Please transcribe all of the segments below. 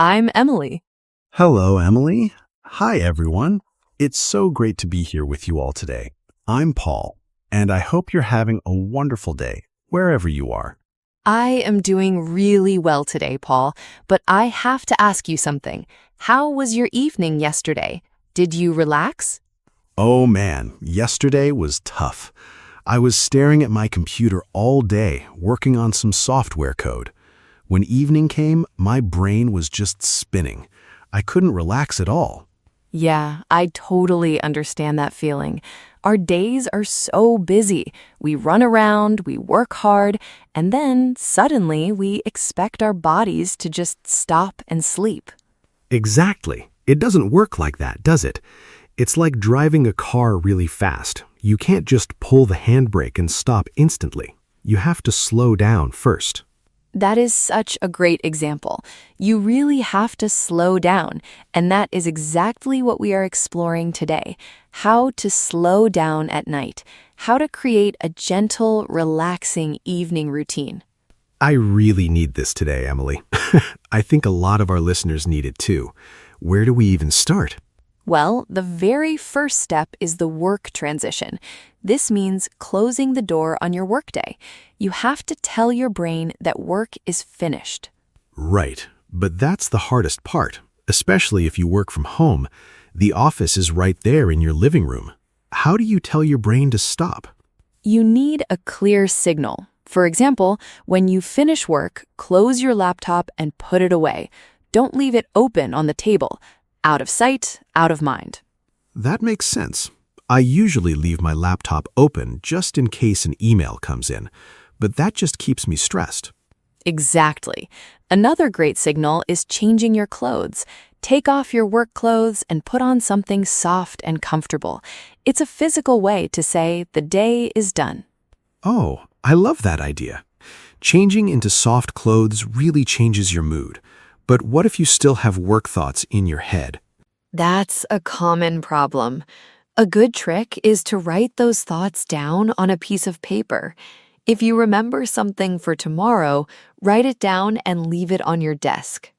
I'm Emily. Hello, Emily. Hi, everyone. It's so great to be here with you all today. I'm Paul, and I hope you're having a wonderful day, wherever you are. I am doing really well today, Paul, but I have to ask you something. How was your evening yesterday? Did you relax? Oh man, yesterday was tough. I was staring at my computer all day, working on some software code. When evening came, my brain was just spinning. I couldn't relax at all. Yeah, I totally understand that feeling. Our days are so busy. We run around, we work hard, and then suddenly we expect our bodies to just stop and sleep. Exactly. It doesn't work like that, does it? It's like driving a car really fast. You can't just pull the handbrake and stop instantly. You have to slow down first. That is such a great example. You really have to slow down, and that is exactly what we are exploring today. How to slow down at night. How to create a gentle, relaxing evening routine. I really need this today, Emily. I think a lot of our listeners need it too. Where do we even start? Well, the very first step is the work transition. This means closing the door on your workday. You have to tell your brain that work is finished. Right, but that's the hardest part, especially if you work from home. The office is right there in your living room. How do you tell your brain to stop? You need a clear signal. For example, when you finish work, close your laptop and put it away. Don't leave it open on the table. Out of sight, out of mind. That makes sense. I usually leave my laptop open just in case an email comes in, but that just keeps me stressed. Exactly. Another great signal is changing your clothes. Take off your work clothes and put on something soft and comfortable. It's a physical way to say the day is done. Oh, I love that idea. Changing into soft clothes really changes your mood. But what if you still have work thoughts in your head? That's a common problem. A good trick is to write those thoughts down on a piece of paper. If you remember something for tomorrow, write it down and leave it on your desk.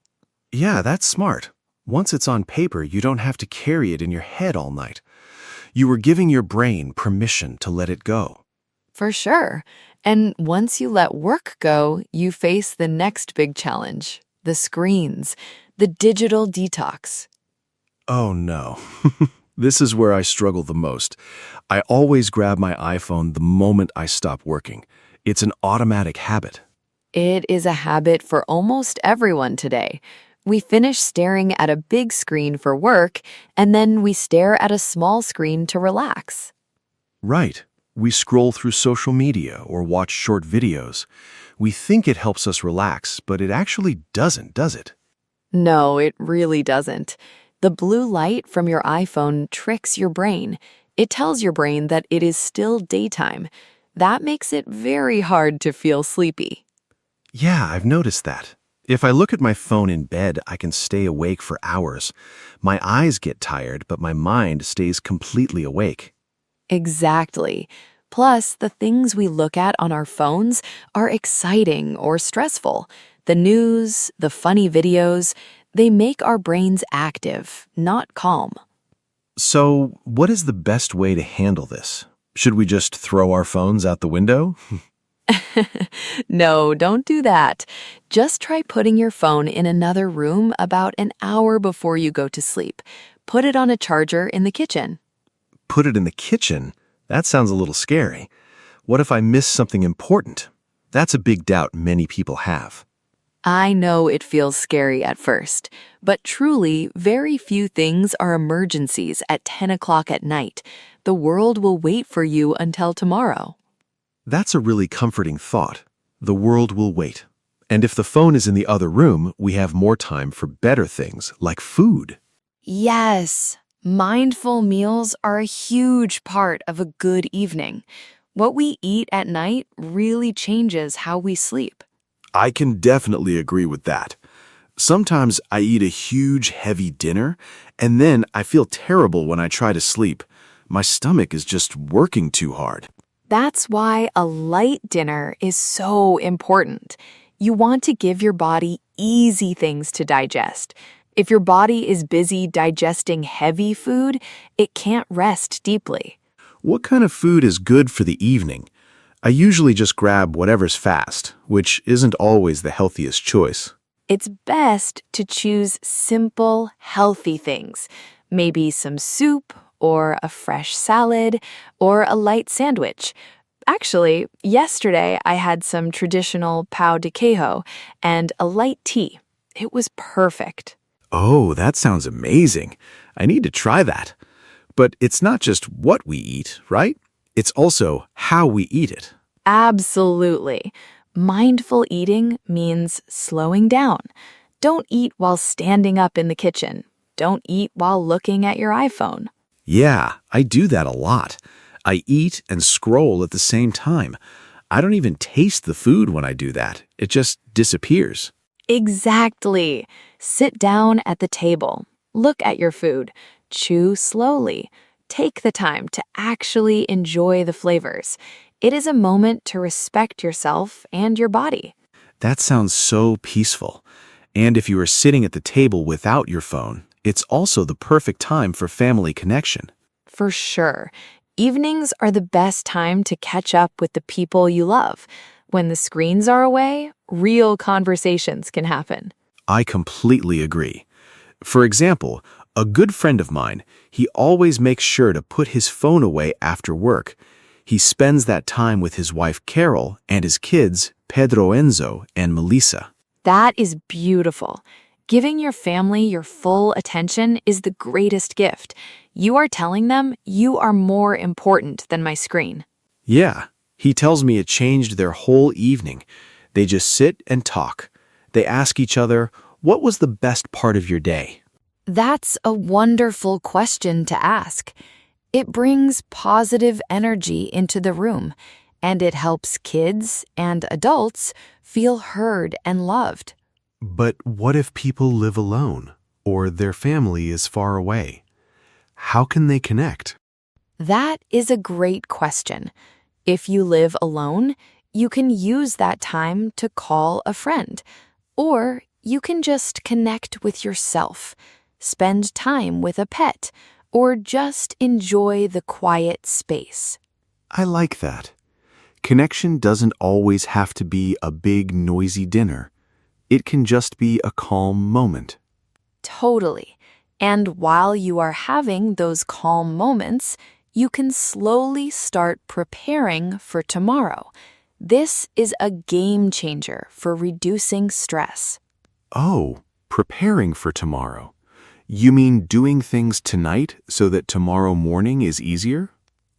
Yeah, that's smart. Once it's on paper, you don't have to carry it in your head all night. You were giving your brain permission to let it go. For sure. And once you let work go, you face the next big challenge. The screens, the digital detox. Oh no. This is where I struggle the most. I always grab my iPhone the moment I stop working. It's an automatic habit. It is a habit for almost everyone today. We finish staring at a big screen for work, and then we stare at a small screen to relax. Right. We scroll through social media or watch short videos. We think it helps us relax, but it actually doesn't, does it? No, it really doesn't. The blue light from your iPhone tricks your brain. It tells your brain that it is still daytime. That makes it very hard to feel sleepy. Yeah, I've noticed that. If I look at my phone in bed, I can stay awake for hours. My eyes get tired, but my mind stays completely awake. Exactly. Plus, the things we look at on our phones are exciting or stressful. The news, the funny videos, they make our brains active, not calm. So, what is the best way to handle this? Should we just throw our phones out the window? No, don't do that. Just try putting your phone in another room about an hour before you go to sleep. Put it on a charger in the kitchen. Put it in the kitchen? That sounds a little scary. What if I miss something important? That's a big doubt many people have. I know it feels scary at first, but truly, very few things are emergencies at 10 o'clock at night. The world will wait for you until tomorrow. That's a really comforting thought. The world will wait. And if the phone is in the other room, we have more time for better things, like food. Yes, mindful meals are a huge part of a good evening. What we eat at night really changes how we sleep. I can definitely agree with that. Sometimes I eat a huge, heavy dinner, and then I feel terrible when I try to sleep. My stomach is just working too hard. That's why a light dinner is so important. You want to give your body easy things to digest. If your body is busy digesting heavy food, it can't rest deeply. What kind of food is good for the evening? I usually just grab whatever's fast, which isn't always the healthiest choice. It's best to choose simple, healthy things. Maybe some soup, or a fresh salad, or a light sandwich. Actually, yesterday I had some traditional pão de queijo and a light tea. It was perfect. Oh, that sounds amazing. I need to try that. But it's not just what we eat, right? It's also how we eat it. Absolutely. Mindful eating means slowing down. Don't eat while standing up in the kitchen. Don't eat while looking at your iPhone. Yeah, I do that a lot. I eat and scroll at the same time. I don't even taste the food when I do that. It just disappears. Exactly. Sit down at the table. Look at your food. Chew slowly. Take the time to actually enjoy the flavors. It is a moment to respect yourself and your body. That sounds so peaceful. And if you are sitting at the table without your phone, it's also the perfect time for family connection. For sure. Evenings are the best time to catch up with the people you love. When the screens are away, real conversations can happen. I completely agree. For example, a good friend of mine, he always makes sure to put his phone away after work. He spends that time with his wife Carol and his kids, Pedro Enzo and Melissa. That is beautiful. Giving your family your full attention is the greatest gift. You are telling them you are more important than my screen. Yeah, he tells me it changed their whole evening. They just sit and talk. They ask each other, "What was the best part of your day?" That's a wonderful question to ask. It brings positive energy into the room, and it helps kids and adults feel heard and loved. But what if people live alone or their family is far away? How can they connect? That is a great question. If you live alone, you can use that time to call a friend, or you can just connect with yourself, spend time with a pet, or just enjoy the quiet space. I like that. Connection doesn't always have to be a big, noisy dinner. It can just be a calm moment. Totally. And while you are having those calm moments, you can slowly start preparing for tomorrow. This is a game changer for reducing stress. Oh, preparing for tomorrow. You mean doing things tonight so that tomorrow morning is easier?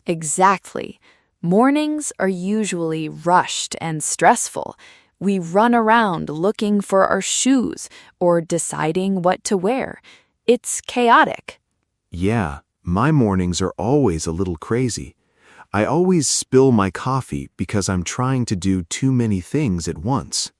Exactly. Mornings are usually rushed and stressful. We run around looking for our shoes or deciding what to wear. It's chaotic. Yeah, my mornings are always a little crazy. I always spill my coffee because I'm trying to do too many things at once.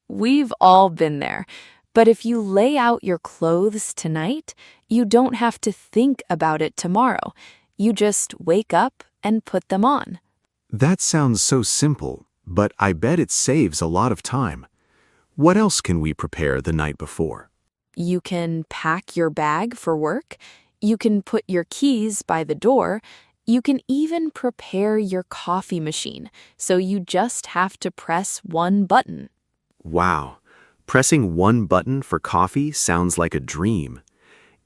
We've all been there. But if you lay out your clothes tonight, you don't have to think about it tomorrow. You just wake up and put them on. That sounds so simple, but I bet it saves a lot of time. What else can we prepare the night before? You can pack your bag for work. You can put your keys by the door. You can even prepare your coffee machine, so you just have to press one button. Wow, pressing one button for coffee sounds like a dream.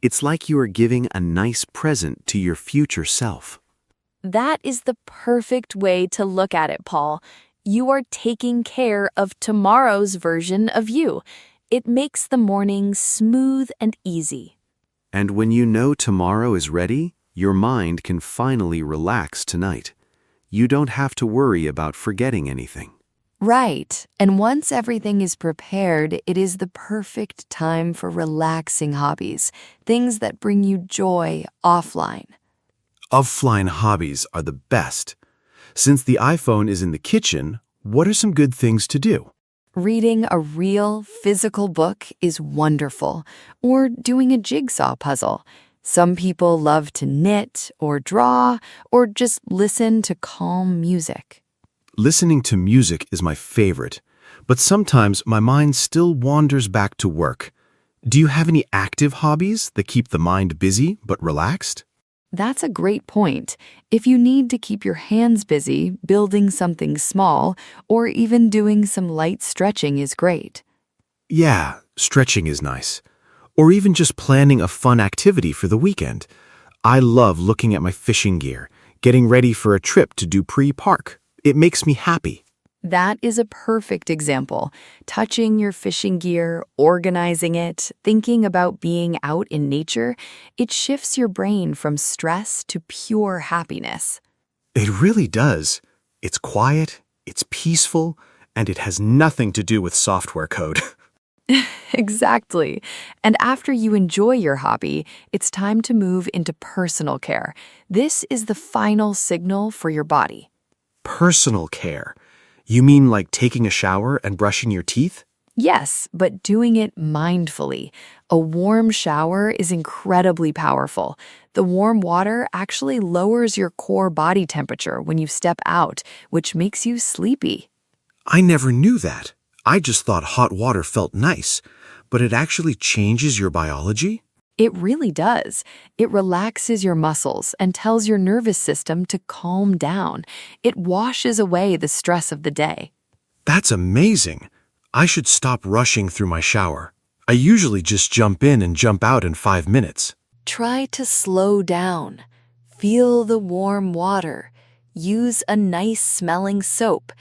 It's like you are giving a nice present to your future self. That is the perfect way to look at it, Paul. You are taking care of tomorrow's version of you. It makes the morning smooth and easy. And when you know tomorrow is ready, your mind can finally relax tonight. You don't have to worry about forgetting anything. Right. And once everything is prepared, it is the perfect time for relaxing hobbies, things that bring you joy offline. Offline hobbies are the best. Since the iPhone is in the kitchen, what are some good things to do? Reading a real, physical book is wonderful, or doing a jigsaw puzzle. Some people love to knit or draw or just listen to calm music. Listening to music is my favorite, But sometimes my mind still wanders back to work. Do you have any active hobbies that keep the mind busy but relaxed? That's a great point. If you need to keep your hands busy, building something small, or even doing some light stretching is great. Yeah, stretching is nice. Or even just planning a fun activity for the weekend. I love looking at my fishing gear, getting ready for a trip to Dupree Park. It makes me happy. That is a perfect example. Touching your fishing gear, organizing it, thinking about being out in nature, it shifts your brain from stress to pure happiness. It really does. It's quiet, it's peaceful, and it has nothing to do with software code. Exactly. And after you enjoy your hobby, it's time to move into personal care. This is the final signal for your body. Personal care. You mean like taking a shower and brushing your teeth? Yes, but doing it mindfully. A warm shower is incredibly powerful. The warm water actually lowers your core body temperature when you step out, which makes you sleepy. I never knew that. I just thought hot water felt nice, but it actually changes your biology? It really does. It relaxes your muscles and tells your nervous system to calm down. It washes away the stress of the day. That's amazing. I should stop rushing through my shower. I usually just jump in and jump out in 5 minutes. Try to slow down. Feel the warm water. Use a nice smelling soap.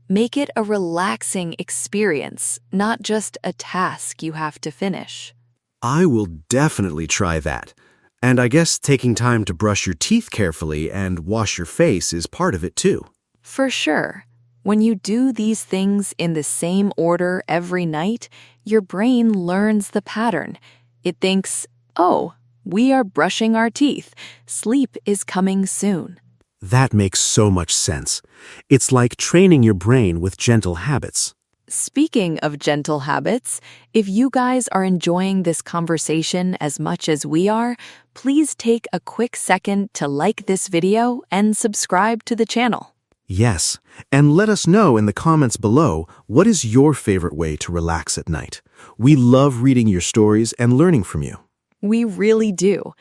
Make it a relaxing experience, not just a task you have to finish. I will definitely try that. And I guess taking time to brush your teeth carefully and wash your face is part of it too. For sure. When you do these things in the same order every night, your brain learns the pattern. It thinks, oh, we are brushing our teeth. Sleep is coming soon. That makes so much sense. It's like training your brain with gentle habits. Speaking of gentle habits, if you guys are enjoying this conversation as much as we are, please take a quick second to like this video and subscribe to the channel. Yes, and let us know in the comments below what is your favorite way to relax at night. We love reading your stories and learning from you. We really do.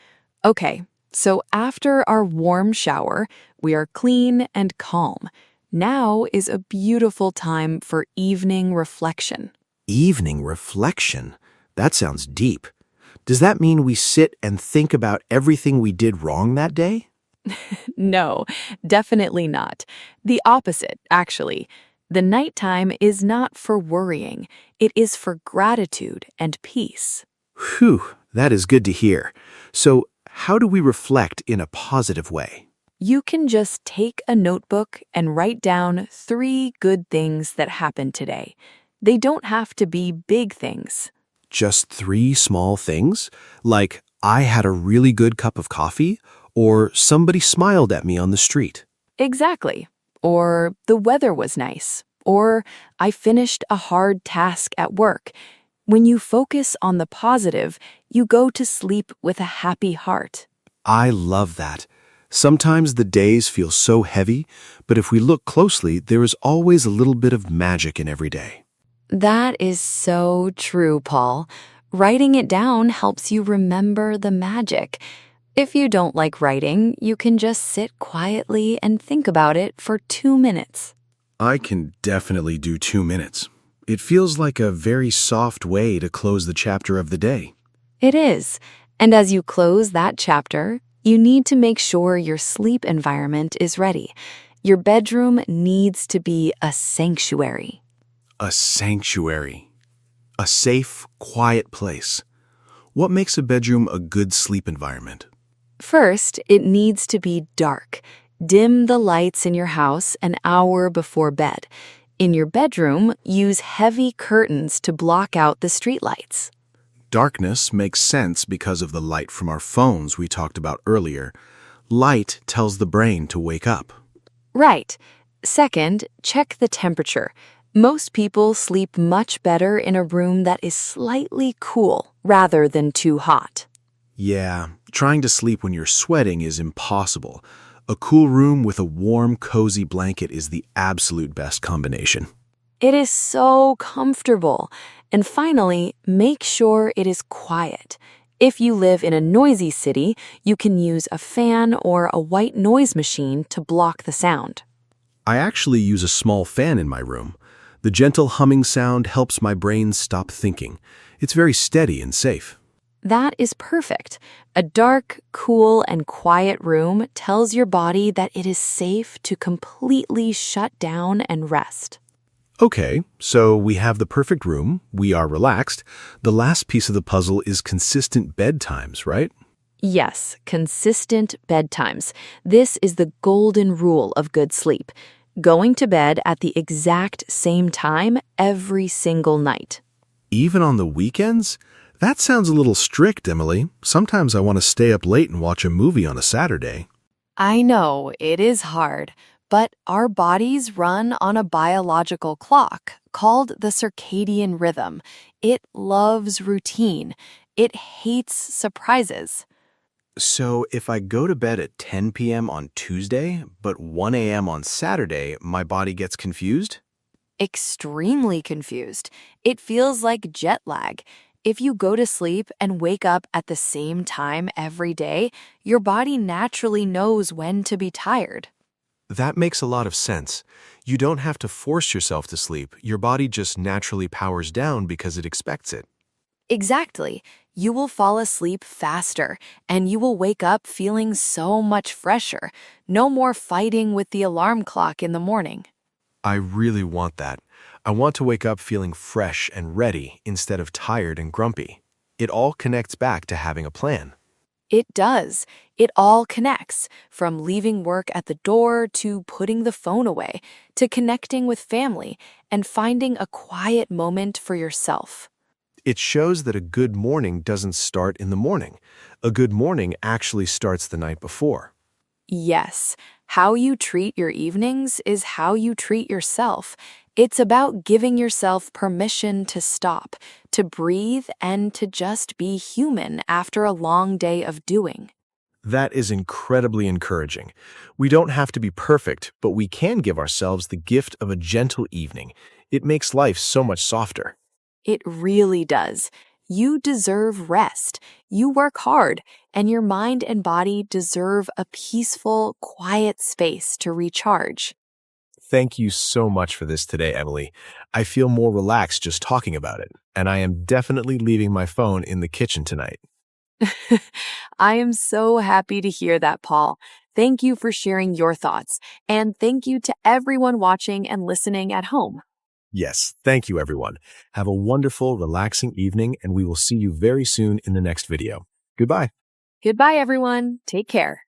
Okay, so after our warm shower, we are clean and calm. Now is a beautiful time for evening reflection. Evening reflection? That sounds deep. Does that mean we sit and think about everything we did wrong that day? No, definitely not. The opposite, actually. The nighttime is not for worrying. It is for gratitude and peace. Whew, that is good to hear. So, how do we reflect in a positive way? You can just take a notebook and write down 3 good things that happened today. They don't have to be big things. Just 3 small things? Like, I had a really good cup of coffee, or somebody smiled at me on the street. Exactly. Or the weather was nice. Or I finished a hard task at work. When you focus on the positive, you go to sleep with a happy heart. I love that. Sometimes the days feel so heavy, but if we look closely, there is always a little bit of magic in every day. That is so true, Paul. Writing it down helps you remember the magic. If you don't like writing, you can just sit quietly and think about it for 2 minutes. I can definitely do 2 minutes. It feels like a very soft way to close the chapter of the day. It is. And as you close that chapter, you need to make sure your sleep environment is ready. Your bedroom needs to be a sanctuary. A sanctuary. A safe, quiet place. What makes a bedroom a good sleep environment? First, it needs to be dark. Dim the lights in your house an hour before bed. In your bedroom, use heavy curtains to block out the streetlights. Darkness makes sense because of the light from our phones we talked about earlier. Light tells the brain to wake up. Right. Second, check the temperature. Most people sleep much better in a room that is slightly cool rather than too hot. Yeah, trying to sleep when you're sweating is impossible. A cool room with a warm, cozy blanket is the absolute best combination. It is so comfortable. And finally, make sure it is quiet. If you live in a noisy city, you can use a fan or a white noise machine to block the sound. I actually use a small fan in my room. The gentle humming sound helps my brain stop thinking. It's very steady and safe. That is perfect. A dark, cool, and quiet room tells your body that it is safe to completely shut down and rest. Okay, so we have the perfect room, we are relaxed. The last piece of the puzzle is consistent bedtimes, right? Yes, consistent bedtimes. This is the golden rule of good sleep. Going to bed at the exact same time every single night. Even on the weekends? That sounds a little strict, Emily. Sometimes I want to stay up late and watch a movie on a Saturday. I know, it is hard, but our bodies run on a biological clock called the circadian rhythm. It loves routine. It hates surprises. So if I go to bed at 10 p.m. on Tuesday, but 1 a.m. on Saturday, my body gets confused? Extremely confused. It feels like jet lag. If you go to sleep and wake up at the same time every day, your body naturally knows when to be tired. That makes a lot of sense. You don't have to force yourself to sleep. Your body just naturally powers down because it expects it. Exactly. You will fall asleep faster, and you will wake up feeling so much fresher. No more fighting with the alarm clock in the morning. I really want that. I want to wake up feeling fresh and ready instead of tired and grumpy. It all connects back to having a plan. It does. It all connects, from leaving work at the door to putting the phone away, to connecting with family and finding a quiet moment for yourself. It shows that a good morning doesn't start in the morning. A good morning actually starts the night before. Yes, how you treat your evenings is how you treat yourself. It's about giving yourself permission to stop, to breathe, and to just be human after a long day of doing. That is incredibly encouraging. We don't have to be perfect, but we can give ourselves the gift of a gentle evening. It makes life so much softer. It really does. You deserve rest. You work hard, and your mind and body deserve a peaceful, quiet space to recharge. Thank you so much for this today, Emily. I feel more relaxed just talking about it, and I am definitely leaving my phone in the kitchen tonight. I am so happy to hear that, Paul. Thank you for sharing your thoughts, and thank you to everyone watching and listening at home. Yes, thank you, everyone. Have a wonderful, relaxing evening, and we will see you very soon in the next video. Goodbye. Goodbye, everyone. Take care.